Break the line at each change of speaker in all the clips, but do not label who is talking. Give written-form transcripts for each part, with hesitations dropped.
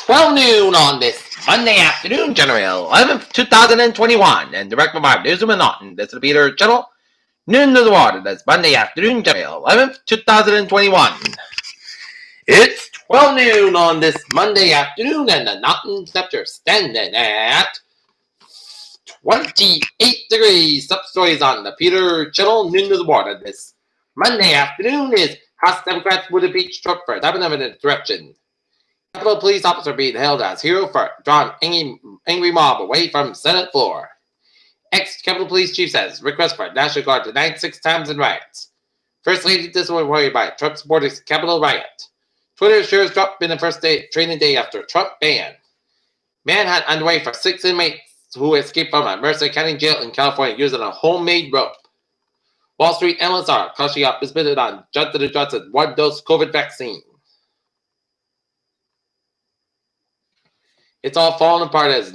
12 noon on this Monday afternoon, January 11th, 2021, and direct from our News Mountain. This is Peter Channel, noon to the water. That's Monday afternoon, January 11th, 2021. It's 12 noon on this Monday afternoon, and the mountain temperature standing at 28 degrees. Substories on the Peter Channel, noon to the water. This Monday afternoon is House Democrats with a beach truck for 11 direction. Capitol Police officer being held as hero for drawing angry mob away from Senate floor. Ex-Capitol Police Chief says request for National Guard denied 6 times in riots. First Lady disappointed by Trump supporters Capitol riot. Twitter shares Trump in the first day training day after Trump ban. Manhunt underway for 6 inmates who escaped from a Mercer County jail in California using a homemade rope. Wall Street analysts are cautiously optimistic on Johnson & Johnson's one-dose COVID vaccine. It's all falling apart as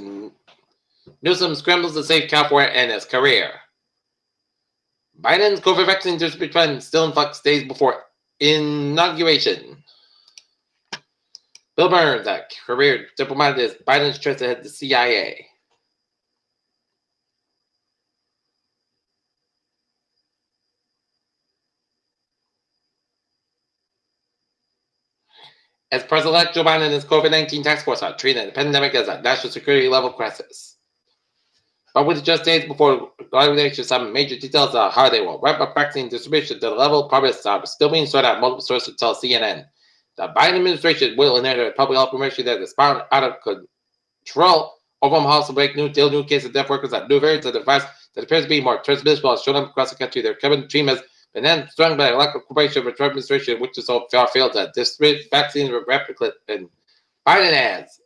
Newsom scrambles to save California and his career. Biden's COVID vaccine distribution still in flux days before inauguration. Bill Burns, a career diplomat, is Biden's choice to head the CIA. As President-elect Joe Biden and his COVID-19 task force are treating the pandemic as a national security level crisis. But with just days before the organization, some major details on how they will ramp up vaccine distribution to the level promised are still being sorted out. Multiple sources tell CNN. The Biden administration will inherit a public health emergency that is spiraled out of control. Oklahoma House will break new cases of death workers at new variants of the virus that appears to be more transmissible has shown up across the country. Their current dream has been then strung by a lack of cooperation with the Trump administration, which is so far failed to distribute vaccines rapidly. And Biden adds.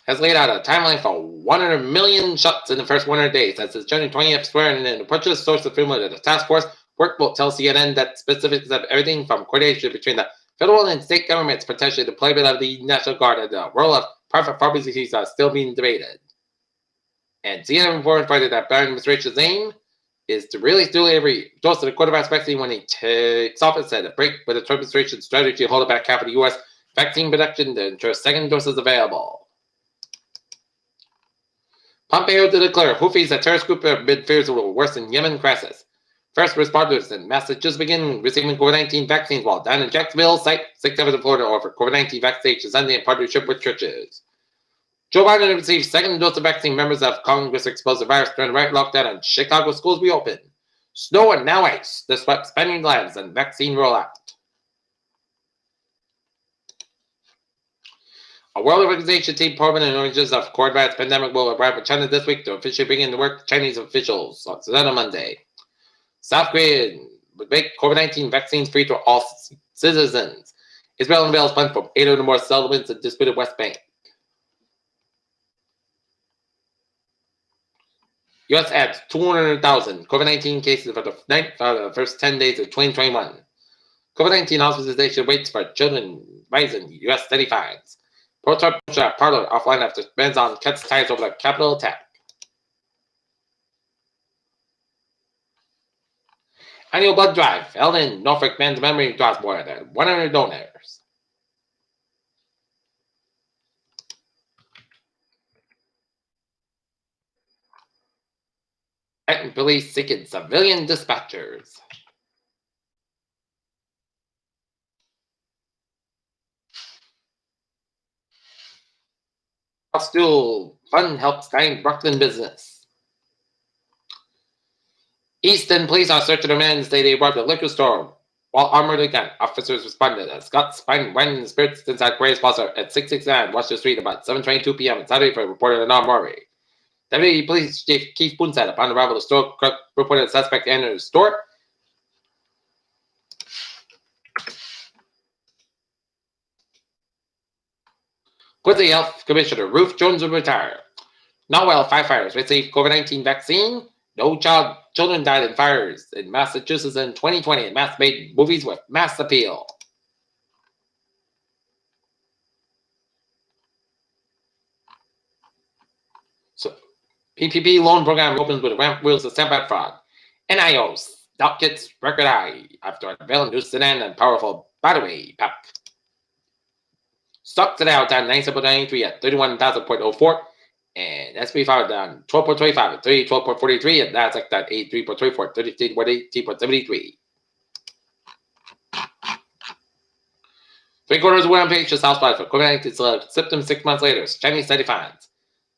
Has laid out a timeline for 100 million shots in the first 100 days. That's his January 20th swearing in. The purchase source of film of the task force work will tell CNN that specifics of everything from coordination between the federal and state governments, potentially deployment of the National Guard, and the role of private pharmacies are still being debated. And CNN reported that Biden administration's aim is to release duly every dose of the coronavirus vaccine when he takes office and a break with the Trump administration's strategy to hold back half of the U.S. vaccine production to ensure second doses available. Pompeo to declare Houthis a terrorist group amid fears will worsen Yemen crisis. First responders in Massachusetts begin receiving COVID-19 vaccines while down in Jacksonville site 6 of Florida offer COVID-19 vaccination Sunday in partnership with churches. Joe Biden received second dose of vaccine. Members of Congress exposed the virus during the right lockdown and Chicago schools reopened. Snow and now ice disrupt spending lives and vaccine rollout. A World Organization team permanent origins of coronavirus pandemic will arrive in China this week to officially begin the work with Chinese officials on Monday. South Korea would make COVID-19 vaccines free to all citizens. Israel unveils plans for 800 more settlements in disputed West Bank. U.S. adds 200,000 COVID-19 cases for the first 10 days of 2021. COVID-19 hospitalization rates for children rising. U.S. steady finds. Pro-Trump parlor offline after bans on cuts ties over the Capitol attack. Annual blood drive held in Norfolk Men's Memory draws more than 100 donors. And police seeking civilian dispatchers. Hostile fund helps dying Brooklyn business. Easton police are searching a man say they robbed a liquor store while armored again. Officers responded as Scott's find wine and spirits inside Gray's Plaza at 669 Washington Street about 7:22 p.m. on Saturday for reported an armed robbery. Deputy Police Chief Keith Boone said upon arrival, the store clerk reported a suspect entered the store. Quincy Health Commissioner Ruth Jones will retire. Norwell firefighters receive COVID-19 vaccine. No children died in fires in Massachusetts in 2020. And Mass made movies with mass appeal. So, PPP loan program opens with ramp wheels to stamp out fraud. NIOs Dock hits record high after unveiling new sedan and powerful battery pack. Stock today out down 97.93 at 31,000.04. And SP5 down 12.25 at 12.43. And Nasdaq down 83.24 at 33.73. 3 quarters of one page just hospitalized for COVID-19 symptoms 6 months later. Chinese study finds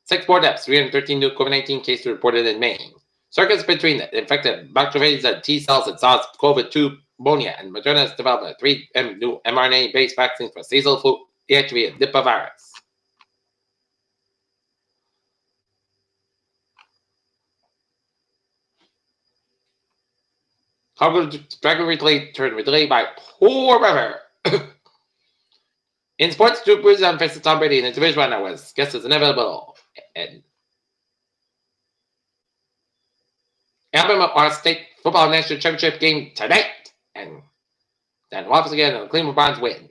6 more deaths, 313 new COVID-19 cases reported in Maine. Circuits between the infected bacteriophage and T cells and SARS-CoV-2 pneumonia and Moderna's development of 3 new mRNA-based vaccines for seasonal flu, HIV, and Nipah virus. Dragon relay turned relay by poor weather. In sports, Drew Brees on faces Tom Brady in a division one that was guessed as inevitable. And Alabama Ohio State football national championship game tonight. And then once again, the Cleveland Browns win.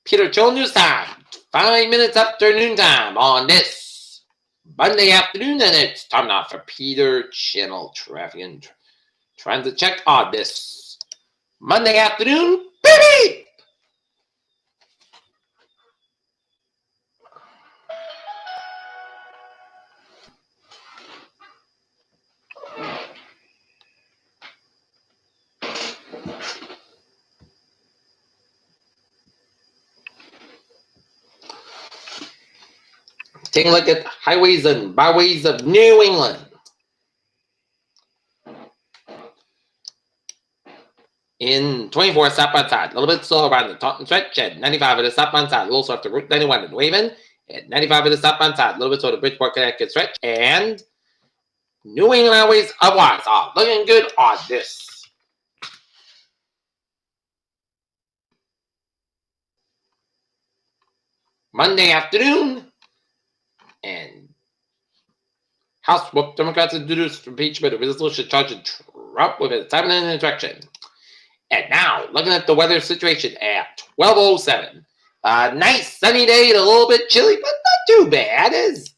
Peter Channel News Time. 5 minutes after noontime on this Monday afternoon, and it's time now for Peter Channel Traffic and Transit Check on this Monday afternoon. Baby! Taking a look at highways and byways of New England. In 24 southbound side, a little bit slow around the Taunton stretch, at 95 at the southbound side, a little slow after Route 91 in Waven, at 95 at the southbound side, a little bit slow to Bridgeport, Connecticut stretch, and New England highways otherwise are looking good on this Monday afternoon. And House Democrats introduced impeachment of resolution charging Trump with its time and insurrection. And now, looking at the weather situation at 12:07. A nice sunny day and a little bit chilly, but not too bad. Is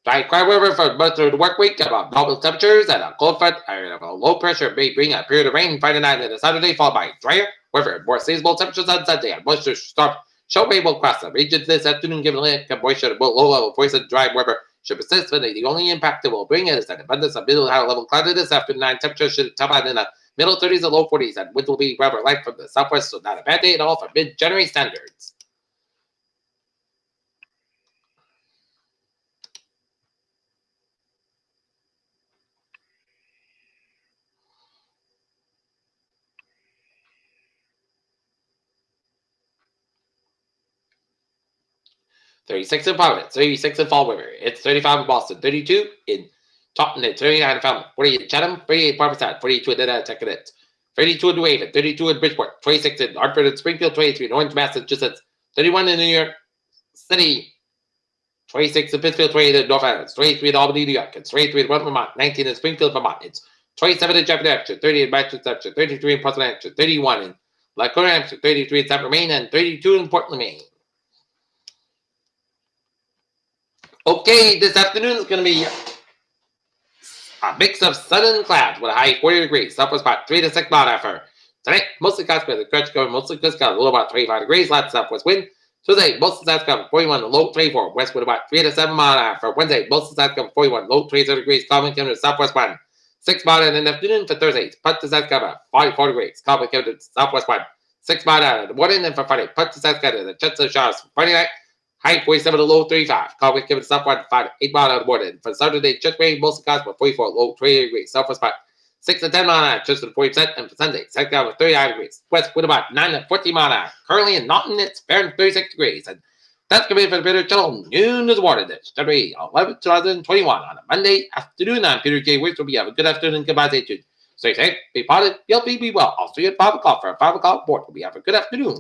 dry quiet weather for most of the work week about normal temperatures and a cold front and a low pressure may bring a period of rain Friday night and a Saturday, followed by drier weather and more seasonable temperatures on Sunday. And moisture storm show rain will cross the regions this afternoon, given the moisture and low level voice and dry weather should persist. But the only impact it will bring is an abundance of middle high level cloudiness this afternoon. Temperatures should top out in the middle 30s and low 40s, and wind will be rather light from the southwest, so not a bad day at all for mid-January standards. $36 in Providence, 36 in Fall River. It's 35 in Boston, 32 in Taunton, 39 in Falmouth, 48 in Chatham, 48 in Parmesan, 42 in Nantucket, 32 in New Haven, 32 in Bridgeport, 26 in Hartford and Springfield, 23 in Orange, Massachusetts, 31 in New York City, 26 in Pittsfield, 28 in North Island, 23 in Albany, New York, it's 23 in Vermont, 19 in Springfield, Vermont, it's 27 in Jefferson, Hampshire, 30 in Manchester, Hampshire, 33 in Portland, Hampshire, 31 in Laconia, Hampshire, 33 in Sanford, Maine, and 32 in Portland, Maine. Okay, this afternoon is going to be a mix of sun and clouds with a high 40 degrees. Southwest about 3 to 6 miles an hour. Tonight, mostly clouds with a stretch going mostly clouds, a little about 25 degrees, lots of southwest wind. Tuesday, mostly clouds cover 41 to low 24. West wind about 3 to 7 miles an hour. For Wednesday, mostly clouds cover 41, low 27 degrees. Common to southwest wind 6 miles in the afternoon. For Thursday, punt to south cover 44 degrees. Common to southwest wind 6 miles an hour in the morning. And for Friday, punt to south cover the chance of showers Friday night. High 47 to low 35. Common to southwest 5 to 8 miles in the morning. For Saturday, church rain, mostly clouds for 44, low 28 degrees. Southwest spot 6 to 10 miles an hour, just to the 40%. And for Sunday, south cover 39 degrees. West wind about 9 to 14 miles an hour. Currently in Naughton, it's fair 36 degrees. And that's going to be for the Peter Channel Noon is Water Dish. January 11, 2021 on a Monday afternoon. I'm Peter J. Wicks. Hope you have a good afternoon. Goodbye. Stay tuned. Stay safe, be positive, be healthy, be well. I'll see you at 5 o'clock for a 5 o'clock board. Hope you have a good afternoon.